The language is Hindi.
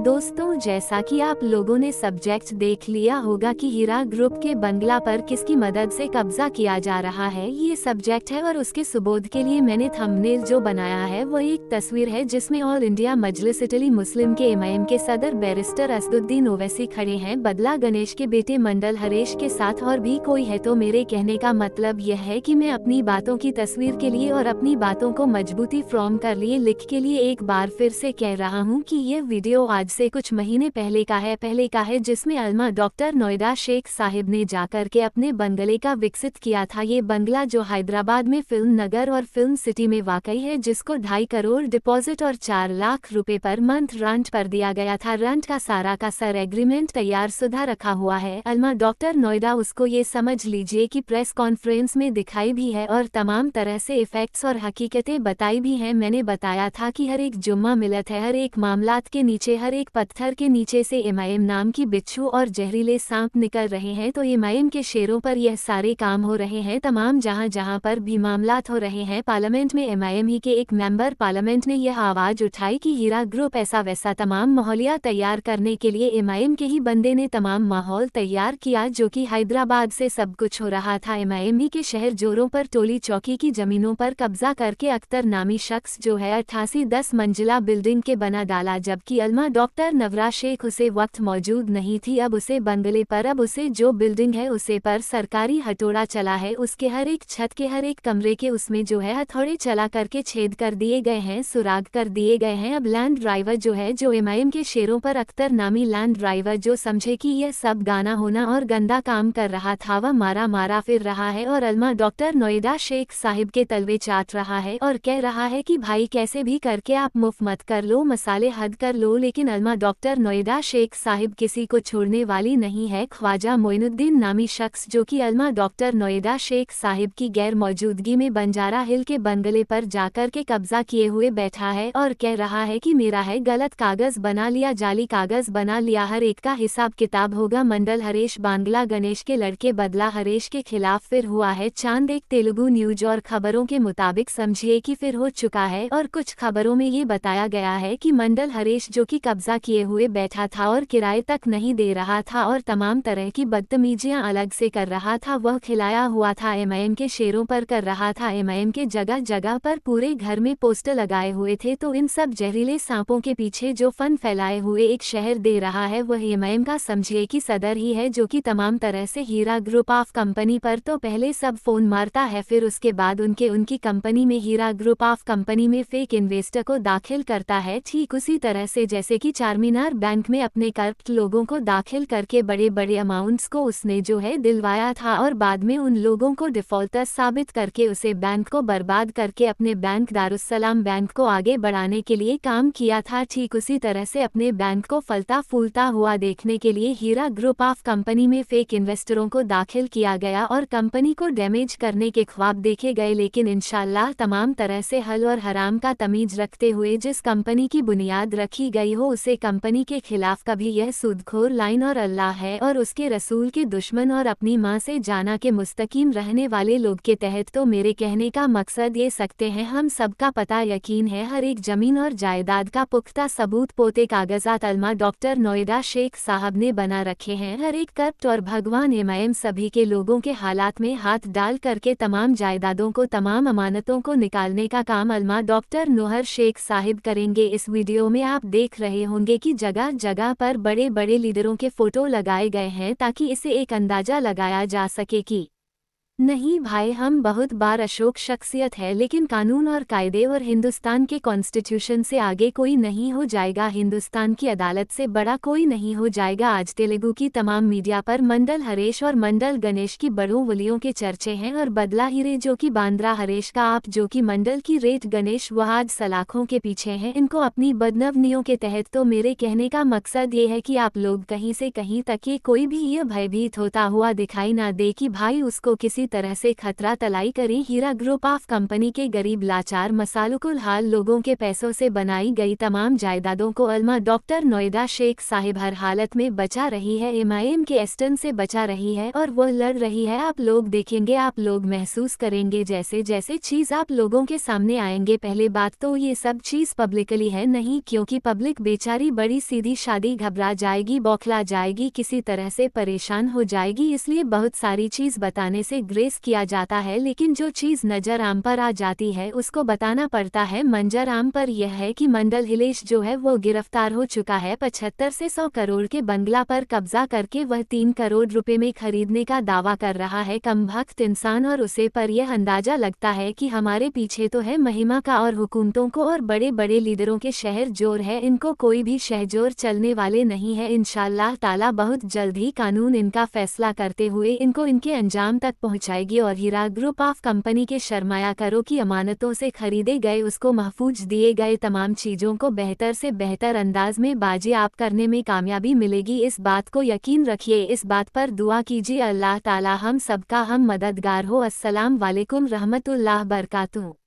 दोस्तों, जैसा कि आप लोगों ने सब्जेक्ट देख लिया होगा कि हीरा ग्रुप के बंगला पर किसकी मदद से कब्जा किया जा रहा है, ये सब्जेक्ट है। और उसके सुबोध के लिए मैंने थंबनेल जो बनाया है वो एक तस्वीर है जिसमें ऑल इंडिया मजलिस इटली मुस्लिम के एमआईएम के सदर बैरिस्टर असदुद्दीन ओवैसी खड़े हैं बदला गणेश के बेटे मंडल हरेश के साथ, और भी कोई है। तो मेरे कहने का मतलब यह है कि मैं अपनी बातों की तस्वीर के लिए और अपनी बातों को मजबूती फ्रॉम कर लिए लिख के लिए एक बार फिर से कह रहा हूँ कि ये वीडियो आज से कुछ महीने पहले का है जिसमें अल्मा डॉक्टर नोएडा शेख साहिब ने जाकर के अपने बंगले का विकसित किया था। ये बंगला जो हैदराबाद में फिल्म नगर और फिल्म सिटी में वाकई है, जिसको 2.5 करोड़ डिपॉजिट और 4 लाख रुपए पर मंथ रेंट पर दिया गया था। रेंट का सारा एग्रीमेंट तैयार सुधा रखा हुआ है। अल्मा डॉक्टर नोएडा उसको ये समझ लीजिए कि प्रेस कॉन्फ्रेंस में दिखाई भी है और तमाम तरह से इफेक्ट्स और हकीकतें बताई भी हैं। मैंने बताया था कि हर एक जुम्मा मिलत है, हर एक मामलात के नीचे, हर एक पत्थर के नीचे से एमआईएम नाम की बिच्छू और जहरीले सांप निकल रहे हैं। तो एमआईएम के शेरों पर यह सारे काम हो रहे हैं। तमाम जहां पर भी मामलात हो रहे हैं, पार्लियामेंट में एमआईएम ही के एक मेंबर पार्लियामेंट ने यह आवाज उठाई कि हीरा ग्रुप ऐसा वैसा। तमाम माहौलिया तैयार करने के लिए एमआईएम के ही बंदे ने तमाम माहौल तैयार किया, जो कि हैदराबाद से सब कुछ हो रहा था। एमआईएम ही के शहर जोरों पर टोली चौकी की जमीनों पर कब्जा करके अख्तर नामी शख्स जो है 88-10 मंजिला बिल्डिंग के बना डाला, जबकि अल्मा डॉक्टर नवरा शेख उसे वक्त मौजूद नहीं थी। अब उसे बंगले पर, अब उसे जो बिल्डिंग है उसे पर सरकारी हथौड़ा चला है। उसके हर एक छत के हर एक कमरे के उसमें जो है हथौड़े चला करके छेद कर दिए गए हैं, सुराग कर दिए गए हैं। अब लैंड ड्राइवर जो है, जो एमआईएम के शेरों पर अख्तर नामी लैंड ड्राइवर जो समझे कि यह सब गाना होना और गंदा काम कर रहा था, वह मारा फिर रहा है और अल्मा डॉक्टर नोएडा शेख साहिब के तलवे चाट रहा है और कह रहा है कि भाई कैसे भी करके आप मुफ्त मत कर लो, मसाले हद कर लो। लेकिन अल्मा डॉक्टर नोएडा शेख साहिब किसी को छोड़ने वाली नहीं है। ख्वाजा मोइनुद्दीन नामी शख्स जो कि अल्मा डॉक्टर नोएडा शेख साहिब की गैर मौजूदगी में बंजारा हिल के बंगले पर जाकर के कब्जा किए हुए बैठा है और कह रहा है कि मेरा है, गलत कागज बना लिया, जाली कागज बना लिया, हर एक का हिसाब किताब होगा। मंडल हरेश बांग्ला गणेश के लड़के बदला हरेश के खिलाफ फिर हुआ है चांद। एक तेलुगु न्यूज और खबरों के मुताबिक समझिए कि फिर हो चुका है। और कुछ खबरों में ये बताया गया है कि मंडल हरेश जो कि कब्जा किए हुए बैठा था और किराए तक नहीं दे रहा था और तमाम तरह की बदतमीजियां अलग से कर रहा था, वह खिलाया हुआ था एमआईएम के शेरों पर कर रहा था। एमआईएम के जगह जगह पर पूरे घर में पोस्टर लगाए हुए थे। तो इन सब जहरीले सांपों के पीछे जो फन फैलाए हुए एक शहर दे रहा है वह एमआईएम का समझिए कि सदर ही है, जो कि तमाम तरह से हीरा ग्रुप ऑफ कंपनी पर तो पहले सब फोन मारता है, फिर उसके बाद उनकी कंपनी में हीरा ग्रुप ऑफ कंपनी में फेक इन्वेस्टर को दाखिल करता है। ठीक उसी तरह से जैसे कि चारमीनार बैंक में अपने करप्ट लोगों को दाखिल करके बड़े बड़े अमाउंट्स को उसने जो है दिलवाया था और बाद में उन लोगों को डिफॉल्टर साबित करके उसे बैंक को बर्बाद करके अपने बैंक दारुस्सलाम बैंक को आगे बढ़ाने के लिए काम किया था। ठीक उसी तरह से अपने बैंक को फलता फूलता हुआ देखने के लिए हीरा ग्रुप ऑफ कंपनी में फेक इन्वेस्टरों को दाखिल किया गया और कंपनी को डैमेज करने के ख्वाब देखे गए। लेकिन इंशाल्लाह तमाम तरह से हल और हराम का तमीज रखते हुए जिस कंपनी की बुनियाद रखी गई हो, उसे कंपनी के खिलाफ कभी यह सूदखोर लाइन और अल्लाह है और उसके रसूल के दुश्मन और अपनी माँ से जाना के मुस्तकीम रहने वाले लोग के तहत। तो मेरे कहने का मकसद ये सकते हैं, हम सबका पता यकीन है, हर एक जमीन और जायदाद का पुख्ता सबूत पोते कागजात अल्मा डॉक्टर नोएडा शेख साहब ने बना रखे हैं। हर एक करप्ट और भगवान एमआईएम सभी के लोगों के हालात में हाथ डाल करके तमाम जायदादों को, तमाम अमानतों को निकालने का काम अल्मा डॉक्टर नोहर शेख साहिब करेंगे। इस वीडियो में आप देख रहे होंगे कि जगह जगह पर बड़े बड़े लीडरों के फोटो लगाए गए हैं ताकि इसे एक अंदाजा लगाया जा सके कि नहीं भाई, हम बहुत बार अशोक शख्सियत है, लेकिन कानून और कायदे और हिंदुस्तान के कॉन्स्टिट्यूशन से आगे कोई नहीं हो जाएगा, हिंदुस्तान की अदालत से बड़ा कोई नहीं हो जाएगा। आज तेलुगु की तमाम मीडिया पर मंडल हरेश और मंडल गणेश की बड़ों वलियों के चर्चे हैं और बदला हीरे जो कि बांद्रा हरेश का आप जो कि मंडल की रेट गणेश वह आज सलाखों के पीछे हैं, इनको अपनी बदनवनियों के तहत। तो मेरे कहने का मकसद ये है कि आप लोग कहीं से कहीं तक ये कोई भी ये भयभीत होता हुआ दिखाई ना दे कि भाई उसको किसी तरह से खतरा तलाई करें। हीरा ग्रुप ऑफ कंपनी के गरीब लाचार मसालुकुल हाल लोगों के पैसों से बनाई गई तमाम जायदादों को अलमा डॉक्टर नोएडा शेख साहिब हर हालत में बचा रही है, एमआईएम के एस्टन से बचा रही है और वो लड़ रही है। आप लोग देखेंगे, आप लोग महसूस करेंगे जैसे जैसे चीज़ आप लोगों के सामने आएंगे। पहले बात तो ये सब चीज़ पब्लिकली है नहीं, क्योंकि पब्लिक बेचारी बड़ी सीधी शादी घबरा जाएगी, बौखला जाएगी, किसी तरह से परेशान हो जाएगी, इसलिए बहुत सारी चीज़ बताने से ग्रेस किया जाता है। लेकिन जो चीज़ नज़र आम पर आ जाती है उसको बताना पड़ता है। मंजर आम पर यह है कि मंडल हिलेश जो है वो गिरफ्तार हो चुका है। 75 से 100 करोड़ के बंगला पर कब्जा करके वह 3 करोड़ रुपए में खरीदने का दावा कर रहा है। कमबख्त इंसान, और उसे पर यह अंदाजा लगता है कि हमारे पीछे तो है महिमा का और हुकूमतों को और बड़े बड़े लीडरों के शहर जोर है। इनको कोई भी शहजोर चलने वाले नहीं है। इंशाअल्लाह ताला बहुत जल्द ही कानून इनका फैसला करते हुए इनको इनके अंजाम तक पहुंचाएगी। और हीरा ग्रुप ऑफ कंपनी के सरमायाकारों की अमानतों से खरीदे गए, उसको महफूज दिए गए तमाम चीज़ों को बेहतर से बेहतर अंदाज में बाजियाब करने में कामयाबी मिलेगी। इस बात को यकीन रखिए, इस बात पर दुआ कीजिए अल्लाह ताला हम सबका हम मददगार हो। अस्सलाम वालेकुम रहमतुल्लाह बरकातुहू।